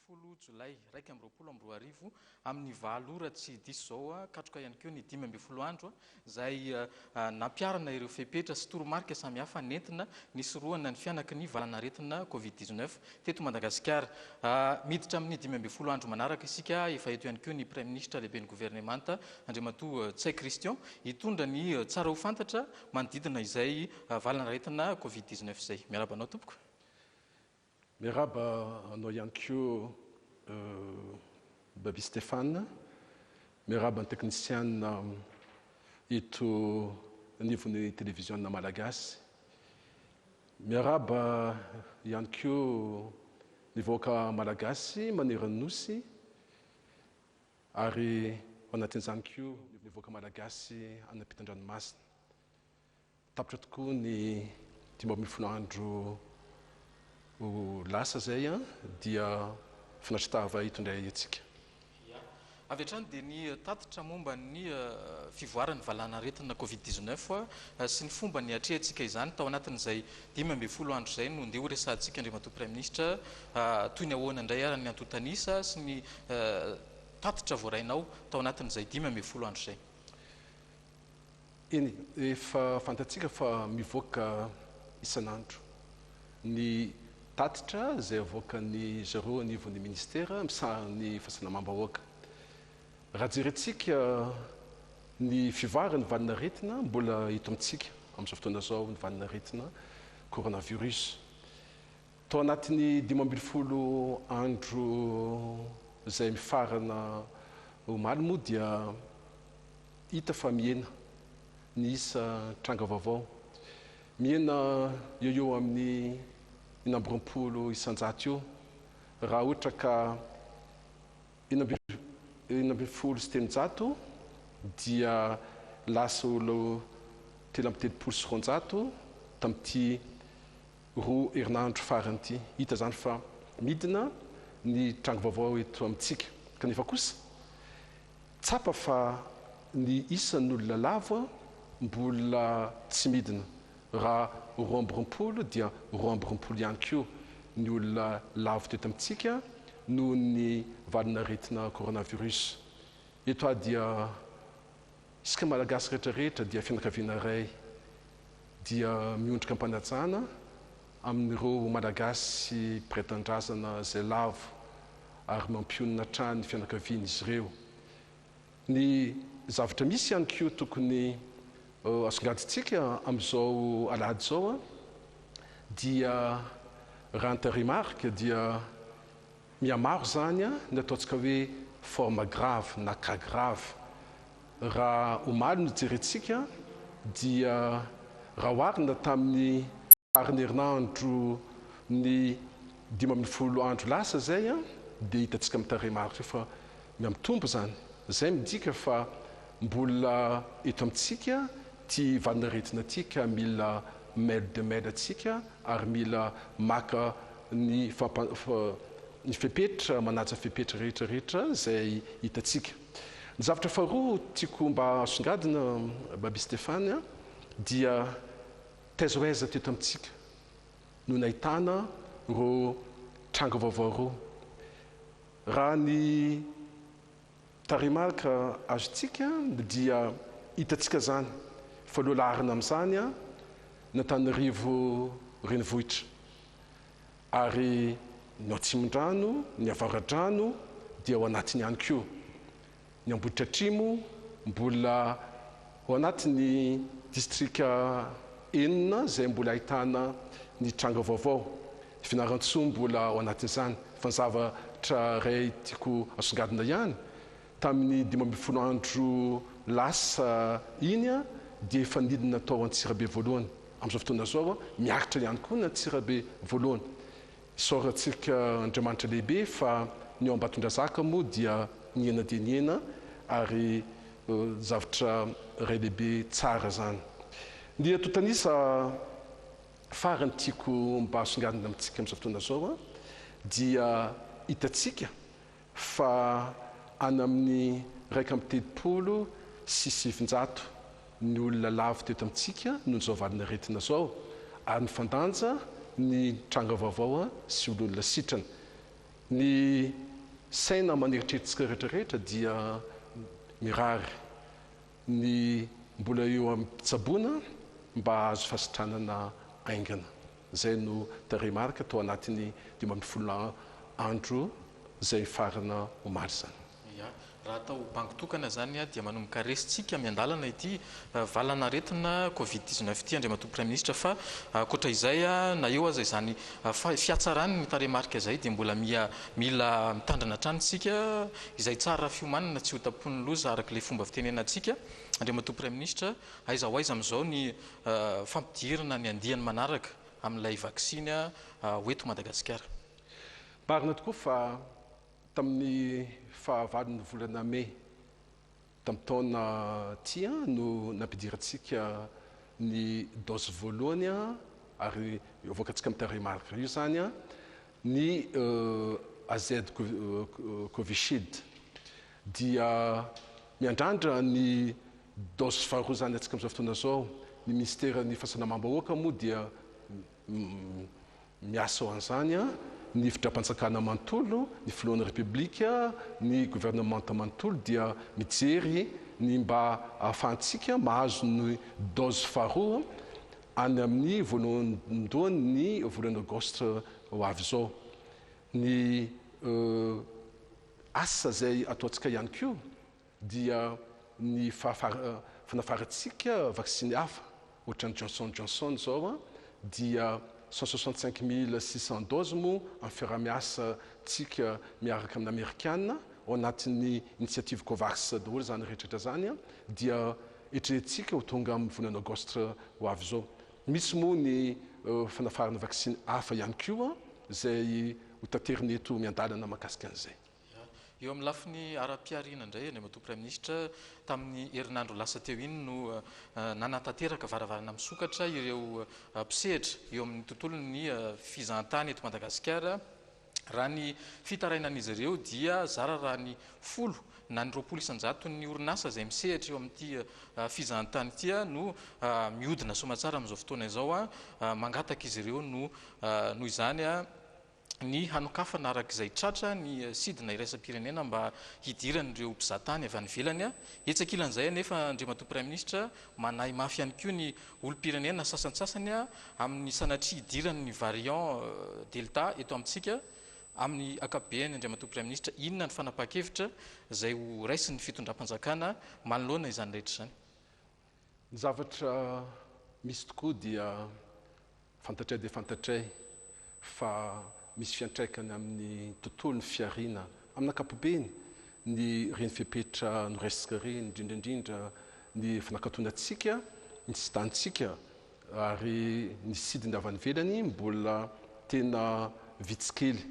folo jolay 2020 amin'ny valora tsy diso zao katroka ihany keo ny 5 andro izay nampiarana ireo fepetra sy toromarika samihafa nentina nisorohana ny fianaky ny valanaretina Covid-19 teto Madagasikara. Miditra amin'ny 5 andro manaraka isika efa eto ihany keo ny Prime Ministre lehibe ny gouvernemanta Andriamatoa Tsay Christian hitondra ny tsara ho fantatra manodidina izay valanaretina Covid-19 izay. Miaraba anao tompoko. Miaraba anao ihany koa Baby Stéphane, miaraba ny teknisiana eto anivon'ny télévision malagasy, miaraba ihany koa ny vahoaka malagasy manerana nosy ary anatin'izany koa ny vahoaka malagasy any ampitan-dranomasina. Tapitra tokoa ny 10 andro lasa zay dia finaritava hitondray antsika. Avy hatrany dia ny tatitra momba ny fivoaran'ny valanaretina Covid-19 sy ny fomba ny atrehantsika izany tao anatin'izay 15 andro izay no ndeha ho resahantsika Andriamatoa Prime Ministre toy ny ahoana indray ary ny antotanisa sy ny tatitra voarainao tao anatin'izay 15 andro izay. Eny, efa fantatsika fa mivoaka isan'andro ny tatitra izay avoakan'ny zareo anivon'ny ministera misahan'ny fahasalamam-bahoaka. Raha jerentsika ny fivoaran'ny valanaretina mbola hito amintsika amin'izao fotoana izao ny valanaretina coronavirus. Tao anatin'ny 12 andro izay mifarana omaly moa dia hita fa mihena ny isa tranga vaovao. Mihena eo amin'ny 20 isanjato eo raha ohatra ka 20 sy 800 dia lasa olo 330 sy 400 tamin'ity 2 herinandro farany ity. Hita zany fa midina ny tranga vaovao eto amintsika. Kanefa kosa tsapa fa ny isan'olona lava mbola tsy midina. Raha 20 dia 20 ihany koa ny olona lavo teto amintsika noho ny valanaretina coronavirus. Eto dia isika malagasy rehetrarehetra dia fianakaviana iray dia miondrika ampanajana amin'ireo malagasy mpiray-tandrazana izay lavo ary mampionona hatrany fianakaviana izy ireo. Ny zavatra misy ihany koa tokony asongadintsika amin'izao alahady izao dia raha ny dia mihamaro zany ny ataontsika hoe forme grave na cas grave. Raha omaly no jerentsika dia raha oharina tamin'ny farany herinandro ny 15 andro lasa zay dia hitantsika mitarehimaritra fa miamitombo zany. Zay midika fa mbola eto amintsika ty valanaretina tika mila mail de mail atsika ary mila maka ny fepetra manaja fepetra rehetrarehetra zay hitatsika. Ny zavatra faharoa tiako mba asongadina Baby Stéphane dia taiza ho aiza teto amintsika no nahitana ro tranga vaovao roa. Raha ny tarehimarika azotsika dia hitatsika zany fa loalarina amin'izany n'Antananarivo renivohitra ary ny Atsimondrano, ny Avaradrano dia ao anatiny ihany koa. Ny Amboditra Atrimo mbola ao anatin'ny distrika enina izay mbola ahitana ny tranga vaovao. Fianarantsoa mbola ao anatin'izany. Fa ny zavatra iray tiako asongadina ihany tamin'ny 15 andro lasa iny dia efa nidina natao Antsirabe voalohany. Amin'izao fotoana izao miakatra ihany koa ny Antsirabe voalohany. Isaorantsika Andriamanitra lehibe fa ny ao Ambatondrazaka moa dia niena dia niena ary zavatra iray lehibe tsara zany. Ny antotanisa farany tiako mba asongadina amintsika amin'izao fotoana izao dia hitatsika fa any amin'ny 180 sy 700 ny olona lavo teto amintsika noho izao valanaretina izao ary ny fandanja ny tranga vaovao sy olona sitrana. ny saina maneritrerititsika rehetrarehetra dia mirary ny mbola eo amin'ny pitsaboana mba azo fasitranana aingana. Zay no tarehimarika atao anatin'ny 12 andro zay farana omaly zany. Raha atao banky tokana zany dia manomboka resitsika miandalana ity valanaretina Covid-19 ity andriamatoa Prime Ministre fa koatra izay na eo aza izany fiatsarany ny tarehimarika izay dia mbola mila mitandrana tranitsika izay tsara fiomanana tsy ho tapon'ny loza arak'ilay fomba fitenenantsika. Andriamatoa Prime Ministre, aiza ho aiza amin'izao ny fampidirana ny andiany manaraka amin'ilay vaksiny hoeto Madagasikara. Marina tokoa fa tamin'ny fahavalon'ny volana May tamin'ny taona ty no nampidirantsika ny dose voalohany ary avoakantsika amin'ny tarehimarika io zany ny AZ Covishield dia miandrandra ny dose faharoa zany atsika amin'izao fotoana zao. Ny ministera-ny fahasalamam-bahoaka moa dia miasa ho an'izany ny fitram-panjakana manontolo, ny filohan'ny republika, ny gouvernemanta manontolo dia mijery ny mba ahafahantsika mahazo ny dose faharoa any amin'ny voalohandohany ny volana aogositra ho avy zao. Ny asa zay ataontsika ihany koa dia ny fanafarantsika vaksiny hafa ohatran'ny Johnson zao dia 165 600 doses moa amin'ny fiaramiasa tsika miaraka amin'ny Amerikana ao anatin'ny initiative COVAX daholo zany rehetrarehetra zany dia eritreretintsika ho tonga amin'ny volana aogositra ho avy zao. Misy moa ny fanafarana vaksiny hafa ihany koa zay ho tateriny eto miandalana mahakasika an'izay. Eo amin'ny lafiny ara-piarina indray andriamatoa Prime Ministre, tamin'ny herinandro lasa teo iny no nanantanteraka varavarana misokatra ireo mpisehatra eo amin'ny tontolon'ny fizahantany eto Madagasikara. Raha ny fitarainan'izy ireo dia zara raha ny 10 na ny 20 isanjato ny orinasa izay misehatra eo amin'ity fizahantany ity no mihodina somatsara amin'izao fotoana izao mangataka izy ireo no izany ny hanokafana arak'izay tratra ny sidina iraisam-pirenena mba hidiran'ireo mpizahatany avy any ivelany. Etsakilan'izay anefa andriamatoa Prime Ministre manahy mafy ihany koa ny olom-pirenena sasantsasany amin'ny sanatria hidiran'ny variant Delta eto amintsika. Amin'ny ankapobeny andriamatoa Prime Ministre, inona ny fanapahan-kevitra zay ho raisin'ny fitondram-panjakana manoloana izany rehetra izany? Ny zavatra misy tokoa dia fantatray dia fantatray fa misy fiantraikany amin'ny tontolon'ny fiarina amin'ny ankapobeny ny reny fepetra noraisika reny indrindraindrindra ny fanakatonantsika ny sidantsika ary ny sidiny avy any ivelany mbola tena vitsikely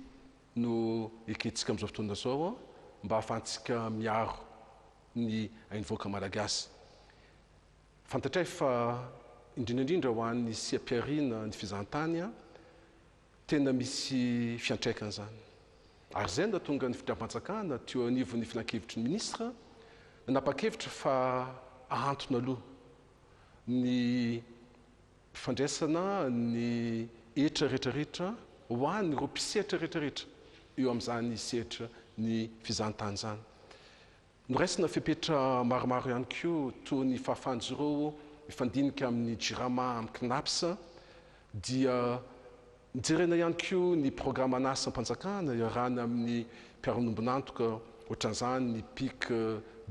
no ekentsika amin'izao fotoana zao mba ahafahantsika miaro ny ainivoaka malagasy. Fantatray fa indrindraindrindra ho an'ny siam-piarina ny fizahantany tena misy fiantraikany zany. Ary zay nda tonga ny fitram-panjakana teo anivon'ny filan-kevitry ny ministra nanapa-kevitra fa ahantona aloha ny fandraisana ny hetra rehetrarehetra ho an'ny ireo mpisehatra rehetrarehetra eo amin'izany sehatra ny fizahantany zany. Noraisina fepetra maromaro ihany koa toy ny fahafahan'izy ireo mifandinika amin'ny jirama amin'ny CNAPS dia nijerena ihany koa ny programme an'asa am-panjakana iarahana amin'ny mpiara-miombonantoka ohatran'izany ny PIC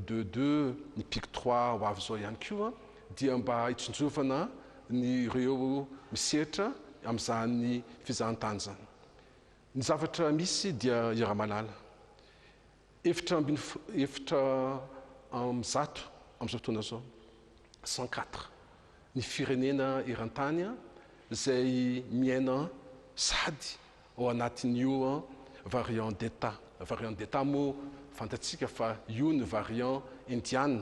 22, ny PIC 3 ho avy zao ihany koa dia mba hitsinjovana ny ireo misehatra amin'izany fizahantany zany. Ny zavatra misy dia iara-malala. Efitra am'zato amin'izao fotoana zao 104 ny firenena eran-tany zay miaina sady ao anatin'io variant d'État. Variant d'État moa fantatsika fa io ny variant indiane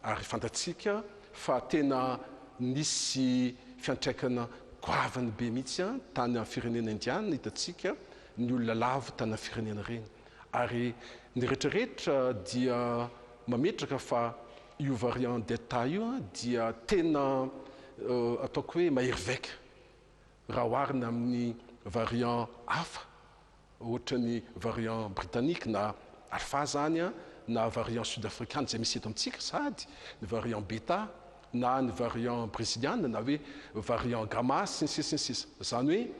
ary fantatsika fa tena nisy fiantraikana goavany be mihitsy tany amin'ny firenena indiana hitatsika ny olona lavo tany amin'ny firenena reny. Ary ny rehetrarehetra dia mametraka fa io variant d'État io dia tena ataoko hoe mahery vaika raha oharina amin'ny variant hafa ohatra ny variant britannique na alpha zany a na variant sud-africaine zay misy eto amintsika sady ny variant beta na ny variant brésiliane na hoe variant gamma sy ny sisa ny sisa zany hoe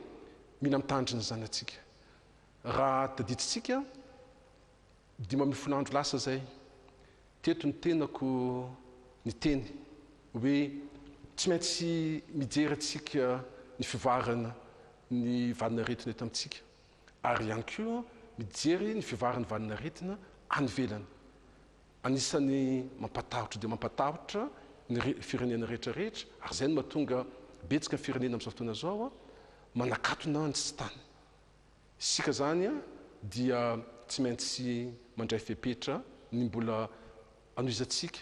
mila mitandrina zany atsika raha tadiditsika 15 andro lasa zay teto ny tenako ny teny hoe tsy maintsy mijery atsika ny fivarana ny valina retina eto amintsika ary ihany koa mijery ny fivarany valina retina any velany anisany mampatahotra dia mampatahotra ny firenena rehetrarehetra ary zay no mahatonga betsaka ny firenena amin'izao fotoana zao manakatona ny tsy tany isika zany a dia tsy maintsy mandray fepetra ny mbola anoizatsika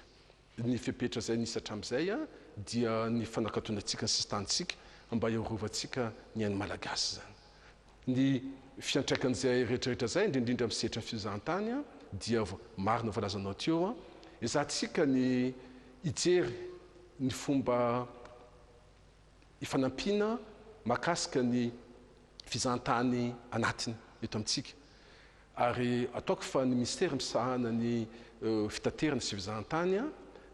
ny fepetra zay nisy hatramin'izay a dia ny fanakatonantsika ny sisy tanitsika mba hiarovantsika ny hainy malagasy zany ny fiantraikan'izay rehetrarehetra zay indrindrindra amin'ny setra ny fizahantany a dia marina voalazanao teo a izahantsika ny hijery ny fomba hifanampiana mahakasika ny fizahantany anatiny eto amintsika ary ataoko fa ny ministera misahana ny fitaterana sy fizahantany a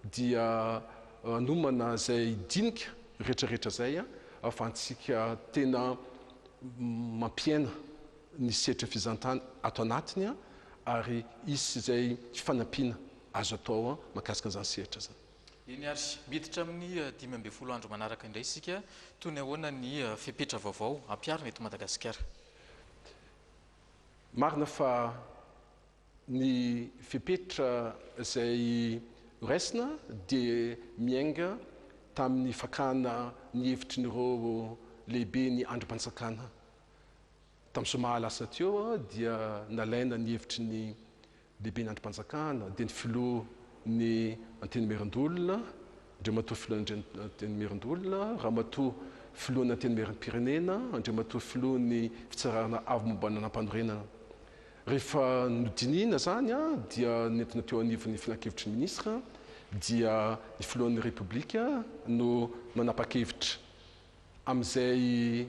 dia nomana zay dinika rehetrarehetra zay a ahafahantsika tena mampiaina ny setra fizahantany ato anatiny a ary isy zay fifanampiana azo atao mahakasika an'izany sehatra zany iny ary miditra amin'ny 12 andro manaraka indray isika toy ny ahoana ny fepetra vaovao ampiarina eto Madagasikara marina fa ny fepetra zay raisina dia miainga tamin'ny fakana ny hevitry nyreo lehibe ny androm-panjakana tamin'ny somaha lasa teo dia nalaina ny hevitry ny lehibe ny androm-panjakana dia ny filoha ny antenimierindolona ndre matoa filohan'ny antenimierindolona raha matoa filohan'ny antenimierim-pirenena ndre matoa filohan'ny fitsarana avy mombana nampanorenana rehefa nodinina zany a dia nentina teo anivon'ny finan-kevitry ny ministra dia ny filohan'ny republika no nanapa-kevitra amin'izay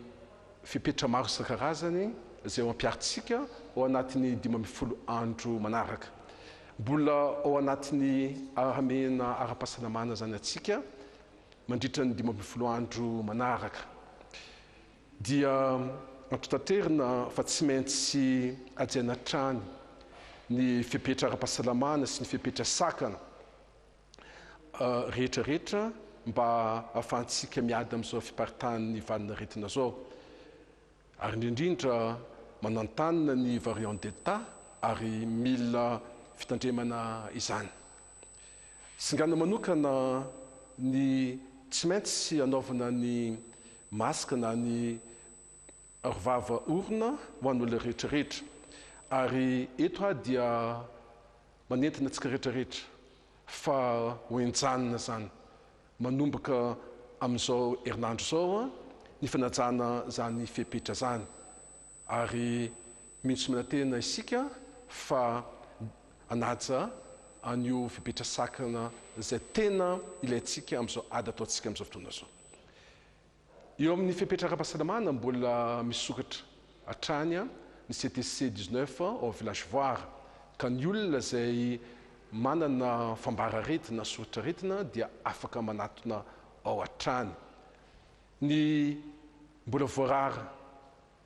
fepetra maro isan-karazany zay mampiaritsika ao anatin'ny 12 andro manaraka mbola ao anatin'ny aramena ara-pahasalamana zany atsika mandritra ny 12 andro manaraka dia ampitanterina fa tsy maintsy ajaina trany ny fepetra ara-pahasalamana sy ny fepetra sakana rehetrarehetra mba ahafahantsika miady amin'izao fiparitahan'ny valina retina zao ary indrindrindra manantanina ny variant delta ary mila fitandremana izany singana manokana ny tsy maintsy anaovana ny masika na ny arovava orona ho an'olona rehetrarehetra ary eto dia manentina antsika rehetrarehetra fa hoenjanina zany manomboka amin'izao herinandro zao ny fanajana zany fepetra zany ary mihitsy manantena isika fa anaja an'io fepetra sakana zay tena ilayntsika amin'izao ady ataontsika amin'izao fotoana zao eo amin'ny fepetra ara-pahasalamana mbola misokatra hatrany ny CTC 19 au village voir ka ny olona zay manana fambara retina soratra retina dia afaka manatona ao hatrany ny mbola voarara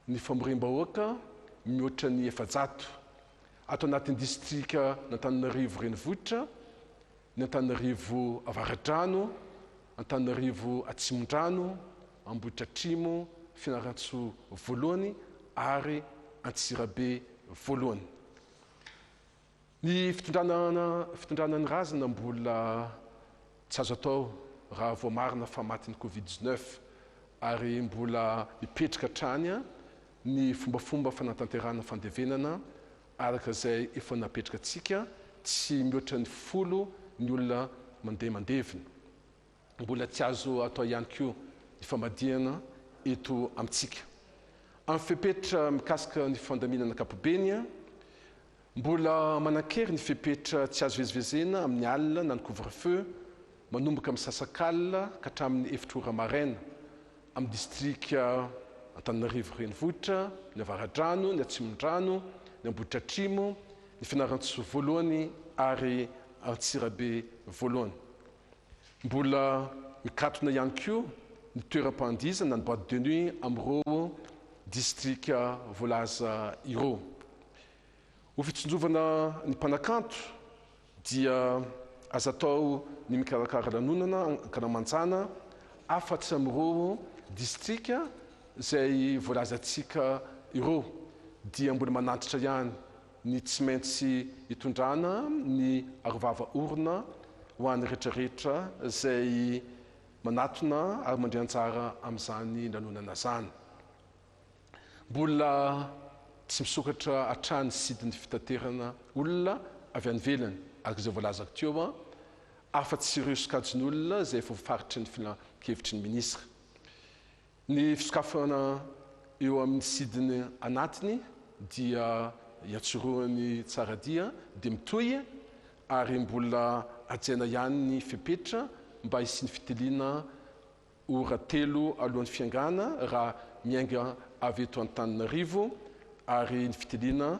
ny famorim-bahoaka mihoatra ny 700 ato anatin'ny distrika n'Antananarivo renivohitra ny Antananarivo avaradrano Antananarivo atsimon-drano Ambohitra Atrimo Fianarantsoa voalohany ary Antsirabe voalohany ny fitondranany razana mbola tsy azo atao raha voamarina fa matin'ny Covid-19 ary mbola mipetraka hatrany ny fombafomba fanatanterahana fandevenana araka zay efa napetraka atsika tsy mihoatra ny 10 ny olona mandeha mandevina mbola tsy azo atao ihany koa ny famadihana eto amintsika amin'ny fepetra mikasika ny fandaminana ankapobeny mbola manan-kery ny fepetra tsy azo vezivezena amin'ny alina na ny couvre-feu manomboka amin'ny sasakalina ka hatramin'ny efitra ora maraina amin'ny distrika Antananarivo renivohitra, ny Avaradrano, ny Atsimondrano, ny Ambohitra Atrimo, ny Fianarantsoa voalohany ary Antsirabe voalohany. Mbola mikatona ihany koa ny toeram-pandizana ny boîte de nuit amin'ireo distrika voalaza ireo. Ho fitsonjovana ny mpanakanto dia azo atao ny mikarakara lanonana ankalamanjana afatsy amin'ireo distrika izay voalazantsika ireo, dia mbola manantitra ihany ny tsy maintsy hitondrana ny arovava orona ho an'ny rehetrarehetra izay manatona ary mandray anjara amin'izany lanonana zany. Mbola tsy misokatra hatrany sidin'ny fitaterana olona avy any ivelany, araka izay voalazako teo afa-tsy ireo sokajin'olona izay efa voafaritry ny filan-kevitry ny minisitra. Ny fisokafana eo amin'ny sidiny anatiny dia iatsoroany tsara dia mitohy ary mbola ajaina ihany ny fepetra mba hisy ny fitiliana ora 3 alohan'ny fiangana raha miainga avy eto Antananarivo, ary ny fitiliana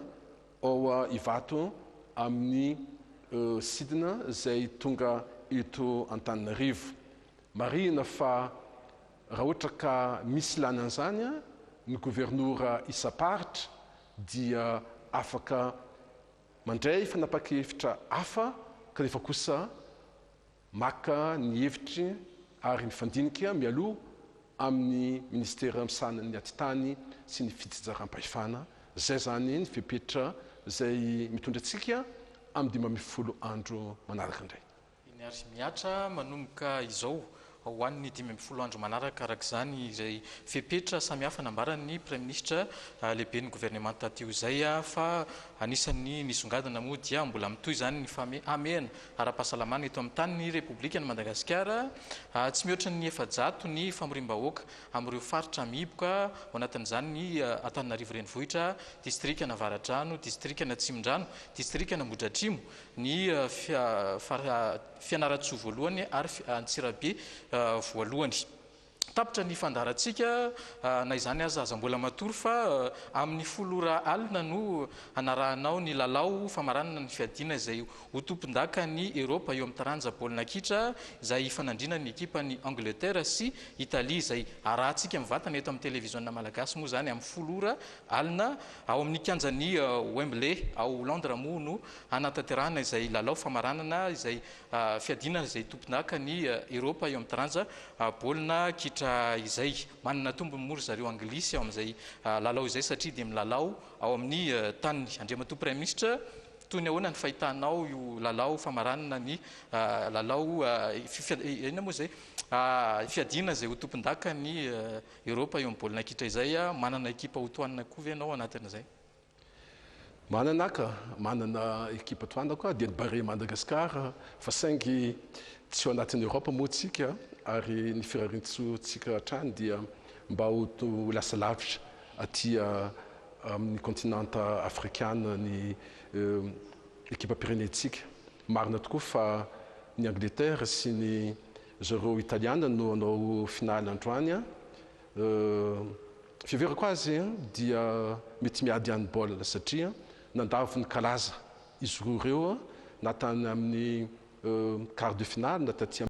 ao Ivato amin'ny sidina izay tonga eto Antananarivo. Marina fa raha ohatra ka misy lany an'izany ny gouvernoura isa-paritra dia afaka mandray fanapa-kevitra hafa kanefa kosa maka ny hevitry ary ny fandinika mialoha amin'ny ministera misanany atitany sy ny fitsinjaram-pahefana. Zay zany ny fepetra izay mitondra antsika amin'ny 12 andro manaraka indray. Ny ary miatra manomboka izao ho an'ny 12 andro manaraka, araka izany izay fepetra samihafa nambaran'ny Premier Ministre lehibe ny gouvernement tatio izay fa anisan'ny nisongadina moa dia mbola mitohy zany ny amehana ara-pahasalamana eto amin'ny tany ny Repoblika ny Madagasikara, tsy mihoatra ny 700 ny famorim-bahoaka amin'ireo faritra mihiboka ao anatin'izany ny Antananarivo renivohitra, distrikana Avaradrano, distrikana Atsimondrano, distrikana Ambohidratrimo, ny Fianaratsoa voalohany ary Antsirabe voalohany. Tapitra ny fandaharantsika na izany aza mbola matory fa amin'ny 10 alina no anarahanao ny lalao famaranana ny fiadina izay ho tompon-daka ny Eropa eo amin'ny taranja baolina kitra izay fanandrina ny ekipa ny Angleterre sy Italia, izay arahantsika mivatana eto amin'ny televiziona malagasy moa zany amin'ny 10 alina ao amin'ny kianjan'ny Wembley ao Londres moa no anatanterahana izay lalao famaranana izay fiadina izay tompon-daka ny Eropa eo amin'ny taranja baolina kitra izay. Manana tombony mory zareo anglisy ao amin'izay lalao izay satria dia milalao ao amin'ny tany Andriamatoa Premier Ministre. Toy ny ahoana ny fahitanao io lalao famaranana ny lalao ina moa zay fiadina izay ho tompon-daka ny Eropa eo amin'ny baolina kitra izay, manana ekipa ho tohanina koa ve ianao anatin'izay? Manana ekipa tohanako dia ny Barea Madagasikara, fa saingy tsy ao anatin'ny Eropa moa tsika, ary ny firarintsotsika hatrany dia mba ho lasa lavitra aty amin'ny continenta afrikana ny ekipa pirenetsika. Marina tokoa fa ny Angleterre sy ny zareo italiana no anao finaly androany. Fiheverako azy dia mety miady handball satria nandavo ny kalaza izy roa ireo natany amin'ny quart de finale na taty